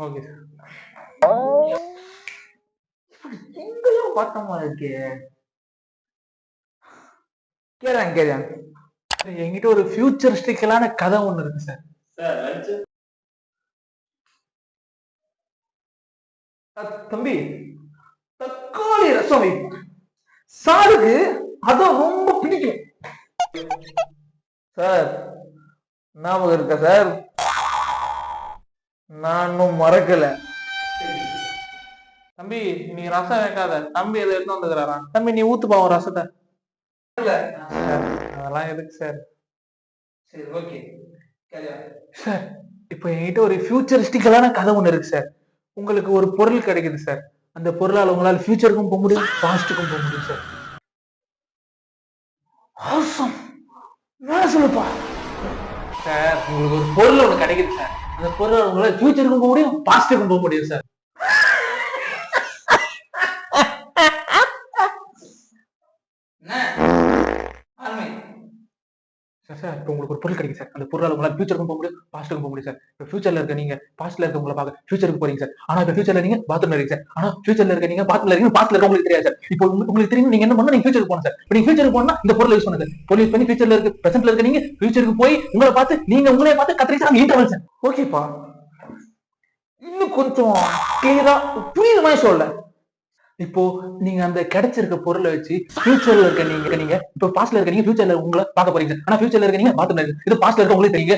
Okay sir. எங்கெல்லாம் பார்த்தமா இருக்கு. கேதான் என்கிட்ட ஒரு ஃபியூச்சரிஸ்டிக்கலான கதை ஒண்ணு இருக்கு சார். தம்பி, தக்காளி ரசம் வைப்போம் சாருக்கு, அதான் ரொம்ப பிடிக்கும் சார். ஞாபகம் இருக்கா சார்? நானும் மறக்கல. தம்பி நீ ரசம் வைக்காத, தம்பி எதை எடுத்து வந்துக்கிறாரான். தம்பி நீ ஊத்து பாவம் ரசத்தை. அதெல்லாம் எதுக்கு சார்? சரி ஓகே சார். இப்ப என்கிட்ட ஒரு ஃபியூச்சரிஸ்டிக்கலான கதை ஒண்ணு இருக்கு சார். உங்களுக்கு ஒரு பொருள் கிடைக்குது சார். அந்த பொருளால் உங்களால் ஃபியூச்சருக்கும் போக முடியும், பாஸ்டுக்கும் போக முடியும் சார். சொல்லுப்பா சார். உங்களுக்கு ஒரு பொருள் ஒண்ணு கிடைக்குது சார். அந்த பொருளால் உங்களால் ஃபியூச்சருக்கும் போக முடியும், பாஸ்டுக்கும் போக முடியும் சார். சார் இப்போ உங்களுக்கு ஒரு பொருள் கிடைக்கும் சார். அந்த பொருளால் உங்களால் ஃபியூச்சருக்கும் போக முடியும், பாஸ்ட்டுக்கும் போக முடியும் சார். இப்போ ஃபியூச்சர்ல இருக்க நீங்க பாஸ்ட்ல இருக்க உங்களை பார்க்க ஃபியூச்சருக்கு போறீங்க சார். ஆனா இப்போ ஃபியூச்சர்ல நீங்க பாத்ரூம்ல இருக்கீங்க சார். ஆனா ஃபியூச்சர்ல இருக்க நீங்க பாத்ரூம்ல இருக்கீங்க, பாஸ்ட்ல இருக்க உங்களுக்கு தெரியாது சார். இப்போ உங்களுக்கு தெரியும் நீங்க என்ன பண்ணணும், நீங்க ஃபியூச்சருக்கு போகணும் சார். இப்போ நீங்க ஃபியூச்சருக்கு போனா இந்த பொருளை யூஸ் பண்ணுங்க. பொருள் யூஸ் பண்ணி ஃபியூச்சர்ல இருக்க பிரசன்ட்ல இருக்க நீங்க ஃபியூச்சருக்கு போய் உங்களை பார்த்து நீங்க உங்களே பார்த்து கத்திரிச்சா இன்டர்வல் சார். ஓகேப்பா, இன்னும் கொஞ்சம் கிளியரா புரியுற மாதிரி சொல்ல. இப்போ நீங்க அந்த கிடைச்சிருக்க பொருளை வச்சு ஃபியூச்சர்ல இருக்க நீங்க இப்போ பாஸ்ட்ல இருக்க நீங்க ஃபியூச்சர்ல உங்களை பார்க்க போறீங்க. ஆனா ஃபியூச்சர்ல இருக்க நீங்க பாத்ரூம்ல இருக்கு. இது பாஸ்ட்ல இருக்க உங்களுக்கு தெரியுங்க.